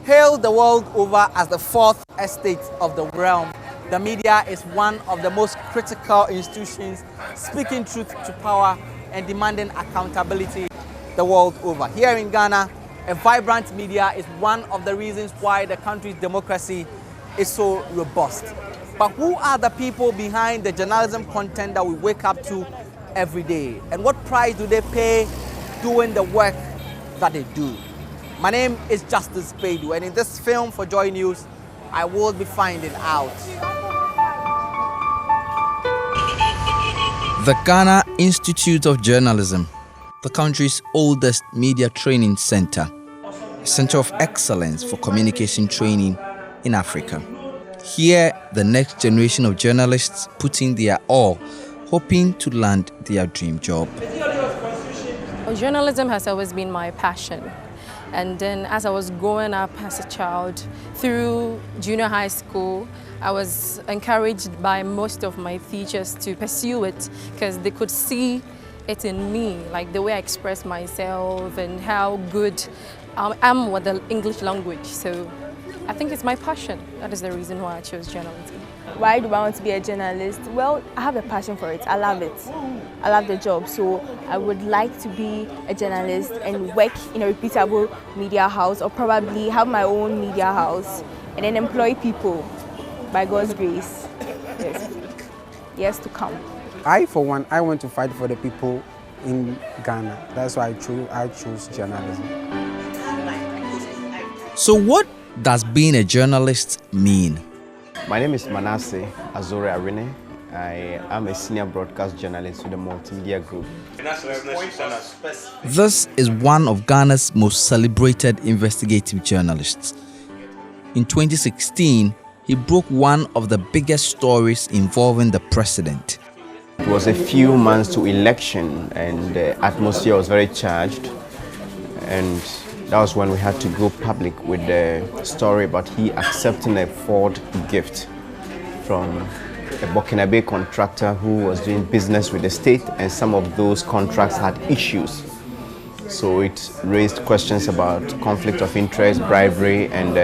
Hailed the world over as the fourth estate of the realm, the media is one of the most critical institutions speaking truth to power and demanding accountability the world over. Here in Ghana, a vibrant media is one of the reasons why the country's democracy is so robust. But who are the people behind the journalism content that we wake up to every day? And what price do they pay doing the work that they do? My name is Justice Paidu, and in this film for Joy News, I will be finding out. The Ghana Institute of Journalism, the country's oldest media training center, a center of excellence for communication training in Africa. Here, the next generation of journalists put in their all, hoping to land their dream job. Journalism has always been my passion. And then as I was growing up as a child, through junior high school, I was encouraged by most of my teachers to pursue it because they could see it in me, like the way I express myself and how good I am with the English language. So I think it's my passion. That is the reason why I chose journalism. Why do I want to be a journalist? Well, I have a passion for it. I love it. I love the job. So I would like to be a journalist and work in a reputable media house, or probably have my own media house and then employ people by God's grace. Yes. Years to come. For one, I want to fight for the people in Ghana. That's why I chose journalism. So what does being a journalist mean? My name is Manasseh Azore Arine. I am a senior broadcast journalist with the Multimedia Group. This is one of Ghana's most celebrated investigative journalists. In 2016, he broke one of the biggest stories involving the president. It was a few months to election and the atmosphere was very charged, and that was when we had to go public with the story about he accepting a Ford gift from a Burkinabe contractor who was doing business with the state, and some of those contracts had issues. So it raised questions about conflict of interest, bribery, and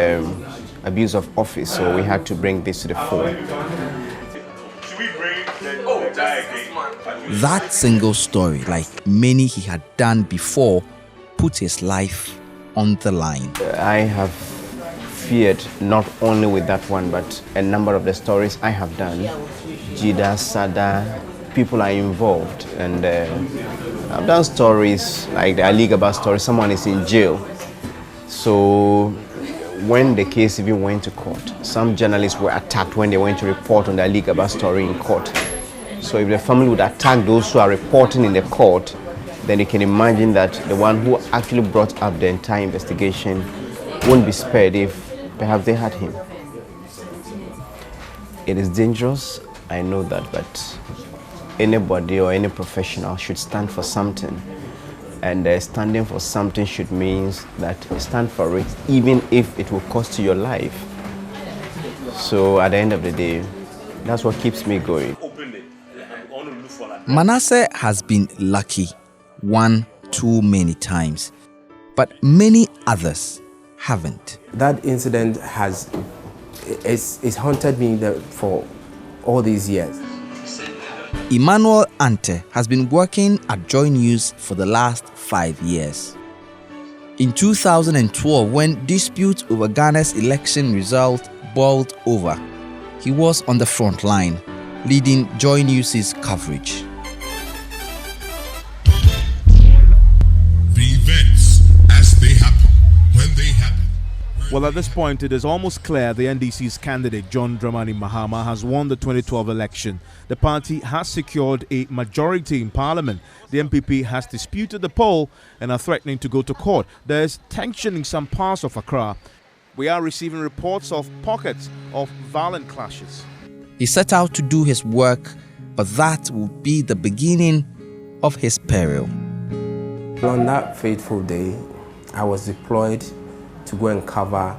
abuse of office. So we had to bring this to the fore. That single story, like many he had done before, put his life on the line. I have feared not only with that one, but a number of the stories I have done. Jida, Sada, people are involved, and I've done stories like the Ali Gaba story. Someone is in jail. So when the case even went to court, some journalists were attacked when they went to report on the Ali Gaba story in court. So if the family would attack those who are reporting in the court, then you can imagine that the one who actually brought up the entire investigation won't be spared if perhaps they had him. It is dangerous, I know that, but anybody or any professional should stand for something. And standing for something should mean that stand for it, even if it will cost you your life. So at the end of the day, that's what keeps me going. Manasseh has been lucky one too many times, but many others haven't. That incident it's haunted me for all these years. Emmanuel Ante has been working at Joy News for the last 5 years. In 2012, when dispute over Ghana's election result boiled over, he was on the front line, leading Joy News' coverage. The events as they happen, when they happen. Well, at this point, it is almost clear the NDC's candidate, John Dramani Mahama, has won the 2012 election. The party has secured a majority in parliament. The MPP has disputed the poll and are threatening to go to court. There's tension in some parts of Accra. We are receiving reports of pockets of violent clashes. He set out to do his work, but that would be the beginning of his peril. On that fateful day, I was deployed to go and cover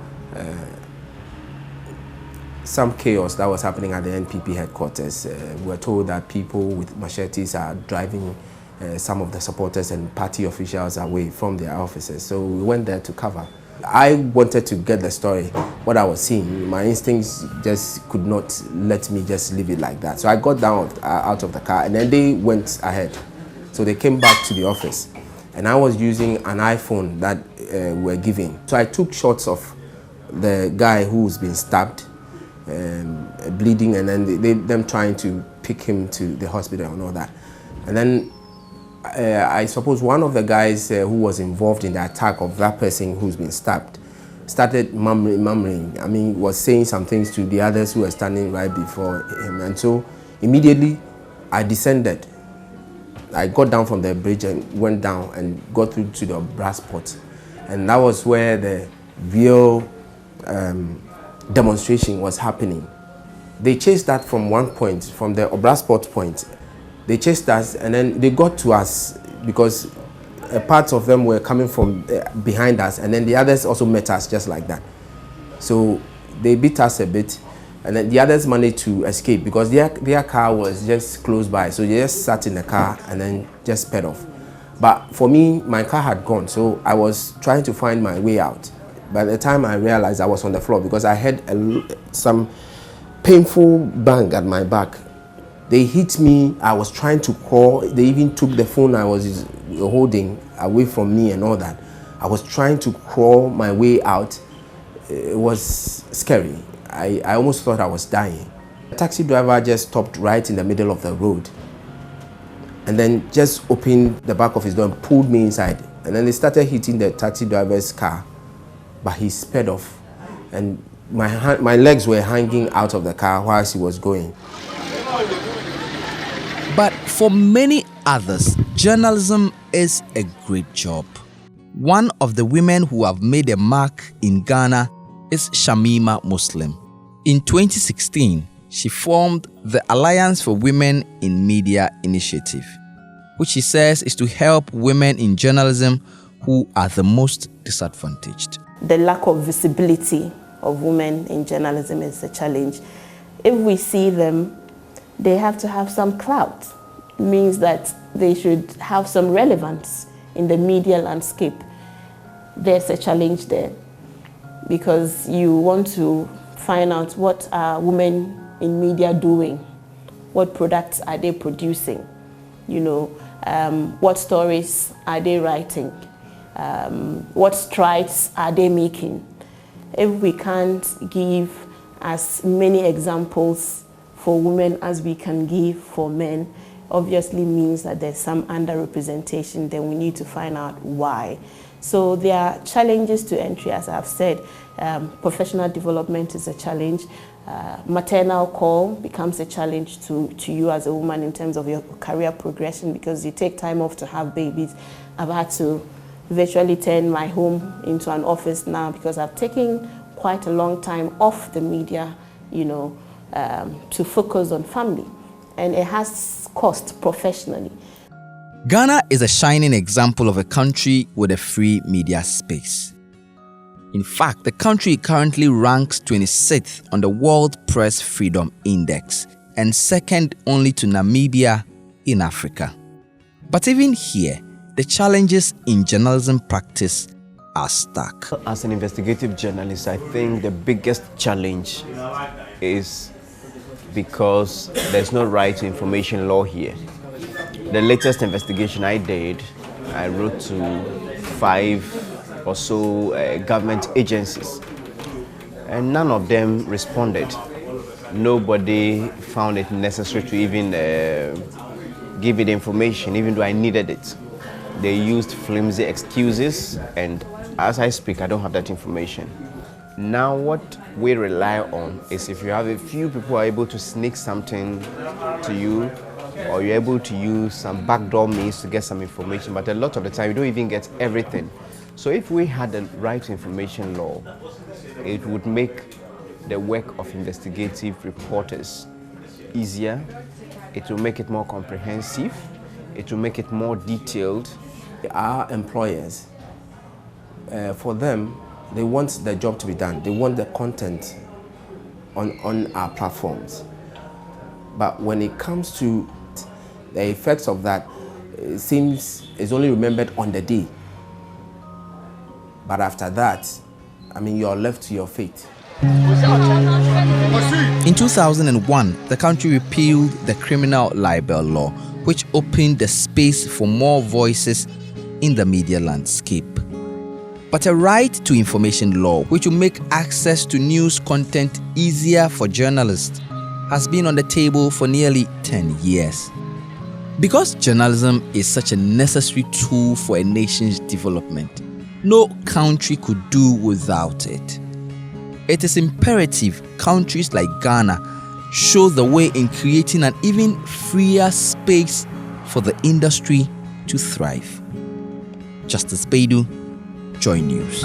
some chaos that was happening at the NPP headquarters. We were told that people with machetes are driving some of the supporters and party officials away from their offices. So we went there to cover. I wanted to get the story, what I was seeing. My instincts just could not let me just leave it like that. So I got down out of the car, and then they went ahead. So they came back to the office, and I was using an iPhone that we were giving. So I took shots of the guy who's been stabbed, bleeding, and then them trying to pick him to the hospital and all that. And then I suppose one of the guys who was involved in the attack of that person who's been stabbed started murmuring. I mean, was saying some things to the others who were standing right before him. And so immediately I descended. I got down from the bridge and went down and got through to the brass pot. And that was where the real demonstration was happening. They chased that from one point, from the Obrasport point. They chased us, and then they got to us because parts of them were coming from behind us, and then the others also met us just like that. So they beat us a bit, and then the others managed to escape because their car was just close by. So they just sat in the car and then just sped off. But for me, my car had gone, so I was trying to find my way out. By the time I realized I was on the floor because I had some painful bang at my back. They hit me. I was trying to call. They even took the phone I was holding away from me and all that. I was trying to crawl my way out. It was scary. I almost thought I was dying. The taxi driver just stopped right in the middle of the road and then just opened the back of his door and pulled me inside. And then they started hitting the taxi driver's car, but he sped off. And my legs were hanging out of the car whilst he was going. But for many others, journalism is a great job. One of the women who have made a mark in Ghana is Shamima Muslim. In 2016, she formed the Alliance for Women in Media initiative, which she says is to help women in journalism who are the most disadvantaged. The lack of visibility of women in journalism is a challenge. If we see them, they have to have some clout. It means that they should have some relevance in the media landscape. There's a challenge there because you want to find out what are women in media doing, what products are they producing, what stories are they writing, what strides are they making. If we can't give as many examples for women as we can give for men, obviously means that there's some underrepresentation, then we need to find out why. So there are challenges to entry, as I've said. Professional development is a challenge. Maternal call becomes a challenge to you as a woman in terms of your career progression because you take time off to have babies. I've had to virtually turn my home into an office now because I've taken quite a long time off the media, to focus on family. And it has cost professionally. Ghana is a shining example of a country with a free media space. In fact, the country currently ranks 26th on the World Press Freedom Index and second only to Namibia in Africa. But even here, the challenges in journalism practice are stark. As an investigative journalist, I think the biggest challenge is because there's no right to information law here. The latest investigation I did, I wrote to 5 or so government agencies, and none of them responded. Nobody found it necessary to even give it information, even though I needed it. They used flimsy excuses, and as I speak, I don't have that information. Now what we rely on is if you have a few people who are able to sneak something to you, or you're able to use some backdoor means to get some information, but a lot of the time you don't even get everything. So if we had the right to information law, it would make the work of investigative reporters easier, it will make it more comprehensive, it will make it more detailed. Our employers, for them, they want the job to be done. They want the content on our platforms. But when it comes to the effects of that, it seems it's only remembered on the day. But after that, I mean, you're left to your fate. In 2001, the country repealed the criminal libel law, which opened the space for more voices in the media landscape. But a right to information law, which will make access to news content easier for journalists, has been on the table for nearly 10 years. Because journalism is such a necessary tool for a nation's development, no country could do without it. It is imperative countries like Ghana show the way in creating an even freer space for the industry to thrive. Justice Baidu, Joy News.